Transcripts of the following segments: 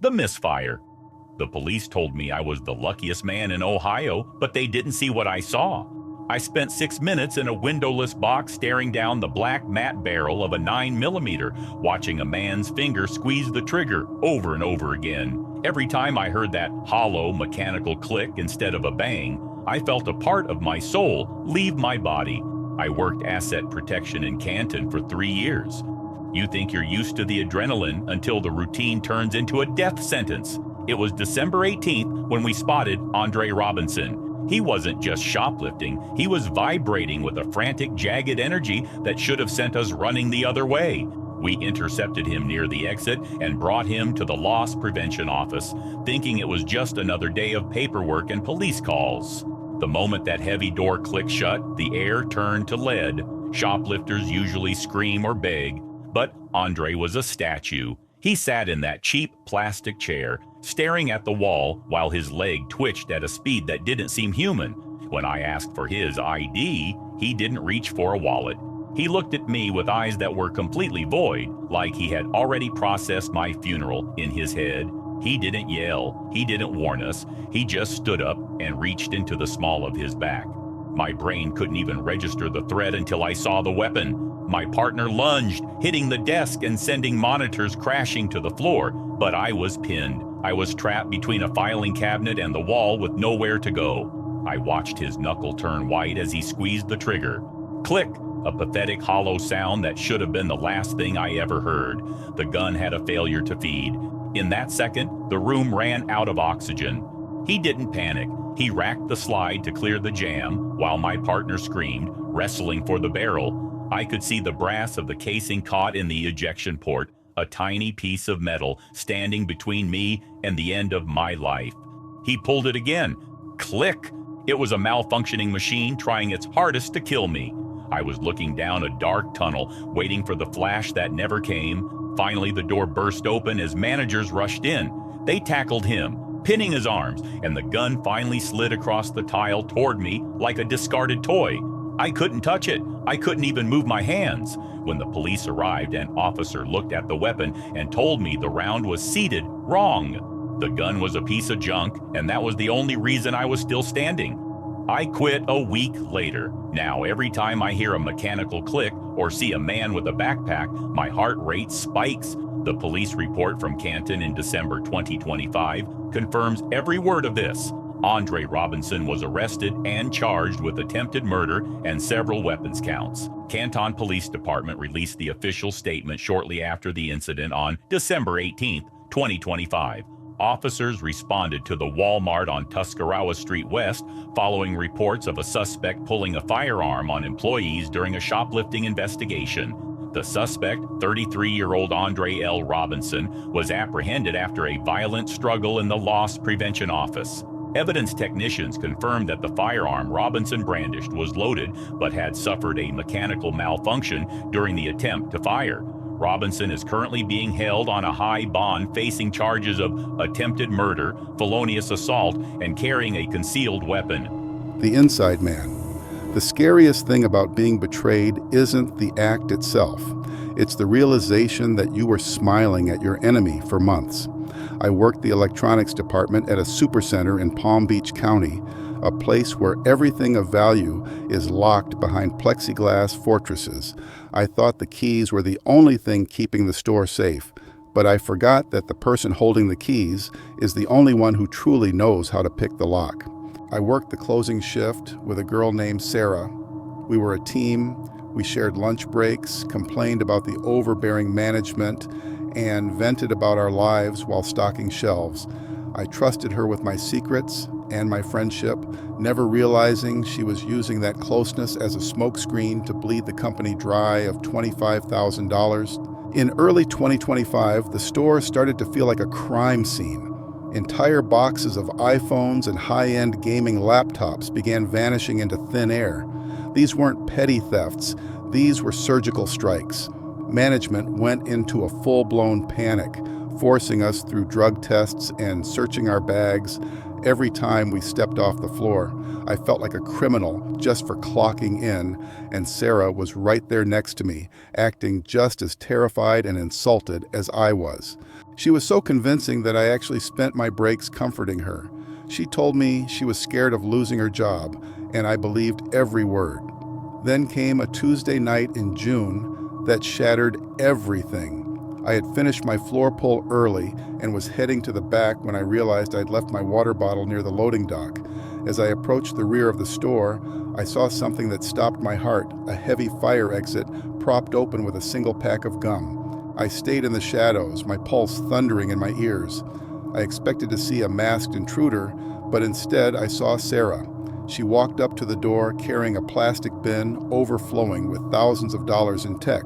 The MISFIRE. The police told me I was the luckiest man in Ohio, but they didn't see what I saw. I spent 6 minutes in a windowless box staring down the black matte barrel of a 9mm, watching a man's finger squeeze the trigger over and over again. Every time I heard that hollow, mechanical click instead of a bang, I felt a part of my soul leave my body. I worked asset protection in Canton for 3 years. You think you're used to the adrenaline until the routine turns into a death sentence. It was December 18th when we spotted Andre Robinson. He wasn't just shoplifting, he was vibrating with a frantic, jagged energy that should have sent us running the other way. We intercepted him near the exit and brought him to the loss prevention office, thinking it was just another day of paperwork and police calls. The moment that heavy door clicked shut, the air turned to lead. Shoplifters usually scream or beg, but Andre was a statue. He sat in that cheap plastic chair, staring at the wall while his leg twitched at a speed that didn't seem human. When I asked for his ID, he didn't reach for a wallet. He looked at me with eyes that were completely void, like he had already processed my funeral in his head. He didn't yell, he didn't warn us, he just stood up and reached into the small of his back. My brain couldn't even register the threat until I saw the weapon. My partner lunged, hitting the desk and sending monitors crashing to the floor, but I was pinned. I was trapped between a filing cabinet and the wall with nowhere to go. I watched his knuckle turn white as he squeezed the trigger. Click! A pathetic hollow sound that should have been the last thing I ever heard. The gun had a failure to feed. In that second, the room ran out of oxygen. He didn't panic. He racked the slide to clear the jam, while my partner screamed, wrestling for the barrel. I could see the brass of the casing caught in the ejection port, a tiny piece of metal standing between me and the end of my life. He pulled it again. Click! It was a malfunctioning machine trying its hardest to kill me. I was looking down a dark tunnel, waiting for the flash that never came. Finally, the door burst open as managers rushed in. They tackled him, pinning his arms, and the gun finally slid across the tile toward me like a discarded toy. I couldn't touch it. I couldn't even move my hands. When the police arrived, an officer looked at the weapon and told me the round was seated wrong. The gun was a piece of junk, and that was the only reason I was still standing. I quit a week later. Now, every time I hear a mechanical click or see a man with a backpack, my heart rate spikes. The police report from Canton in December 2025 confirms every word of this. Andre Robinson was arrested and charged with attempted murder and several weapons counts. Canton Police Department released the official statement shortly after the incident on December 18, 2025. Officers responded to the Walmart on Tuscarawas Street West following reports of a suspect pulling a firearm on employees during a shoplifting investigation. The suspect, 33-year-old Andre L. Robinson, was apprehended after a violent struggle in the loss prevention office. Evidence technicians confirmed that the firearm Robinson brandished was loaded but had suffered a mechanical malfunction during the attempt to fire. Robinson is currently being held on a high bond facing charges of attempted murder, felonious assault, and carrying a concealed weapon. The inside man. The scariest thing about being betrayed isn't the act itself. It's the realization that you were smiling at your enemy for months. I worked the electronics department at a supercenter in Palm Beach County, a place where everything of value is locked behind plexiglass fortresses. I thought the keys were the only thing keeping the store safe, but I forgot that the person holding the keys is the only one who truly knows how to pick the lock. I worked the closing shift with a girl named Sarah. We were a team. We shared lunch breaks, complained about the overbearing management, and vented about our lives while stocking shelves. I trusted her with my secrets and my friendship, never realizing she was using that closeness as a smokescreen to bleed the company dry of $25,000. In early 2025, the store started to feel like a crime scene. Entire boxes of iPhones and high-end gaming laptops began vanishing into thin air. These weren't petty thefts, these were surgical strikes. Management went into a full-blown panic, forcing us through drug tests and searching our bags. Every time we stepped off the floor, I felt like a criminal just for clocking in, and Sarah was right there next to me, acting just as terrified and insulted as I was. She was so convincing that I actually spent my breaks comforting her. She told me she was scared of losing her job, and I believed every word. Then came a Tuesday night in June that shattered everything. I had finished my floor pull early and was heading to the back when I realized I'd left my water bottle near the loading dock. As I approached the rear of the store, I saw something that stopped my heart, a heavy fire exit propped open with a single pack of gum. I stayed in the shadows, my pulse thundering in my ears. I expected to see a masked intruder, but instead I saw Sarah. She walked up to the door carrying a plastic bin overflowing with thousands of dollars in tech.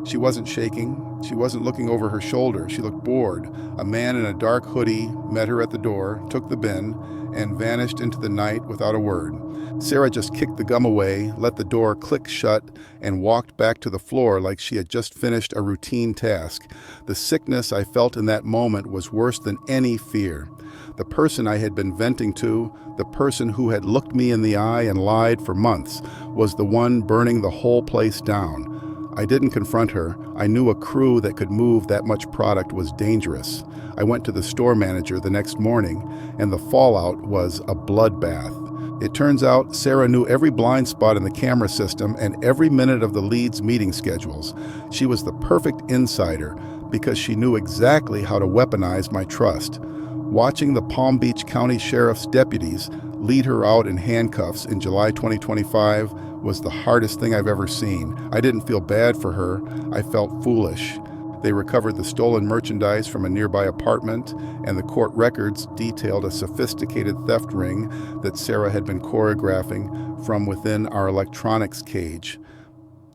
She wasn't shaking. She wasn't looking over her shoulder. She looked bored. A man in a dark hoodie met her at the door, took the bin, and vanished into the night without a word. Sarah just kicked the gum away, let the door click shut, and walked back to the floor like she had just finished a routine task. The sickness I felt in that moment was worse than any fear. The person I had been venting to, the person who had looked me in the eye and lied for months, was the one burning the whole place down. I didn't confront her. I knew a crew that could move that much product was dangerous. I went to the store manager the next morning, and the fallout was a bloodbath. It turns out Sarah knew every blind spot in the camera system and every minute of the lead's meeting schedules. She was the perfect insider because she knew exactly how to weaponize my trust. Watching the Palm Beach County Sheriff's deputies lead her out in handcuffs in July 2025 was the hardest thing I've ever seen. I didn't feel bad for her. I felt foolish. They recovered the stolen merchandise from a nearby apartment, and the court records detailed a sophisticated theft ring that Sarah had been choreographing from within our electronics cage.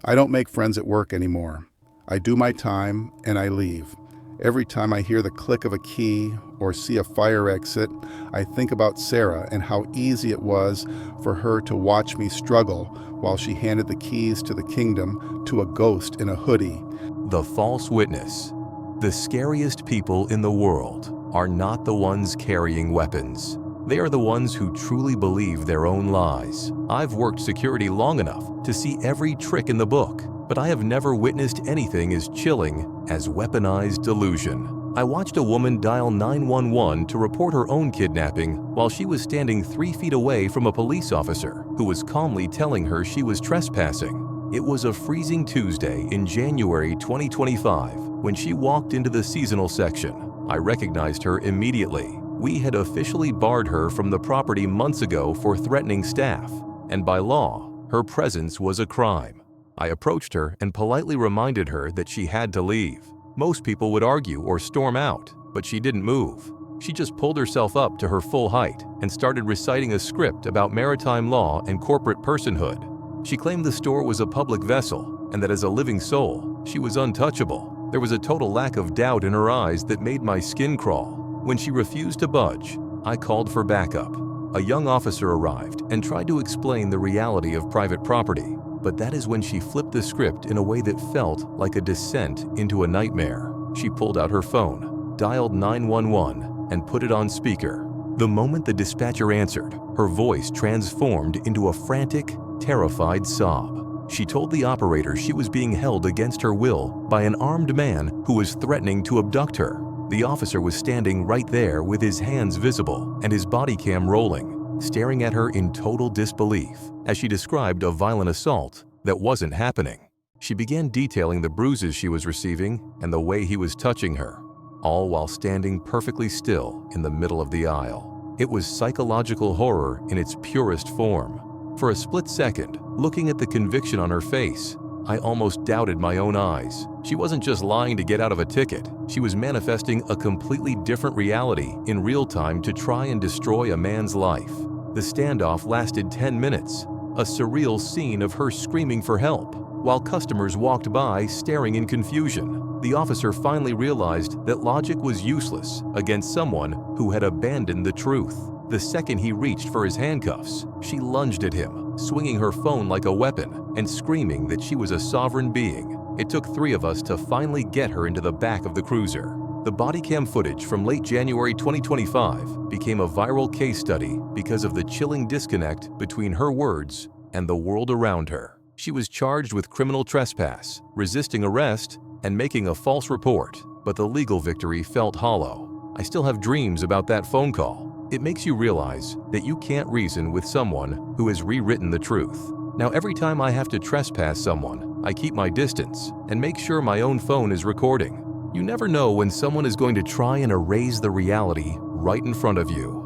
I don't make friends at work anymore. I do my time and I leave. Every time I hear the click of a key or see a fire exit, I think about Sarah and how easy it was for her to watch me struggle while she handed the keys to the kingdom to a ghost in a hoodie. The false witness. The scariest people in the world are not the ones carrying weapons. They are the ones who truly believe their own lies. I've worked security long enough to see every trick in the book, but I have never witnessed anything as chilling as weaponized delusion. I watched a woman dial 911 to report her own kidnapping while she was standing 3 feet away from a police officer who was calmly telling her she was trespassing. It was a freezing Tuesday in January 2025 when she walked into the seasonal section. I recognized her immediately. We had officially barred her from the property months ago for threatening staff, and by law, her presence was a crime. I approached her and politely reminded her that she had to leave. Most people would argue or storm out, but she didn't move. She just pulled herself up to her full height and started reciting a script about maritime law and corporate personhood. She claimed the store was a public vessel and that as a living soul, she was untouchable. There was a total lack of doubt in her eyes that made my skin crawl. When she refused to budge, I called for backup. A young officer arrived and tried to explain the reality of private property, but that is when she flipped the script in a way that felt like a descent into a nightmare. She pulled out her phone, dialed 911, and put it on speaker. The moment the dispatcher answered, her voice transformed into a frantic, terrified sob. She told the operator she was being held against her will by an armed man who was threatening to abduct her. The officer was standing right there with his hands visible and his body cam rolling, staring at her in total disbelief as she described a violent assault that wasn't happening. She began detailing the bruises she was receiving and the way he was touching her, all while standing perfectly still in the middle of the aisle. It was psychological horror in its purest form. For a split second, looking at the conviction on her face, I almost doubted my own eyes. She wasn't just lying to get out of a ticket. She was manifesting a completely different reality in real time to try and destroy a man's life. The standoff lasted 10 minutes, a surreal scene of her screaming for help, while customers walked by staring in confusion. The officer finally realized that logic was useless against someone who had abandoned the truth. The second he reached for his handcuffs, she lunged at him, swinging her phone like a weapon and screaming that she was a sovereign being. It took 3 of us to finally get her into the back of the cruiser. The body cam footage from late January 2025 became a viral case study because of the chilling disconnect between her words and the world around her. She was charged with criminal trespass, resisting arrest, and making a false report, but the legal victory felt hollow. I still have dreams about that phone call. It makes you realize that you can't reason with someone who has rewritten the truth. Now, every time I have to trespass someone, I keep my distance and make sure my own phone is recording. You never know when someone is going to try and erase the reality right in front of you.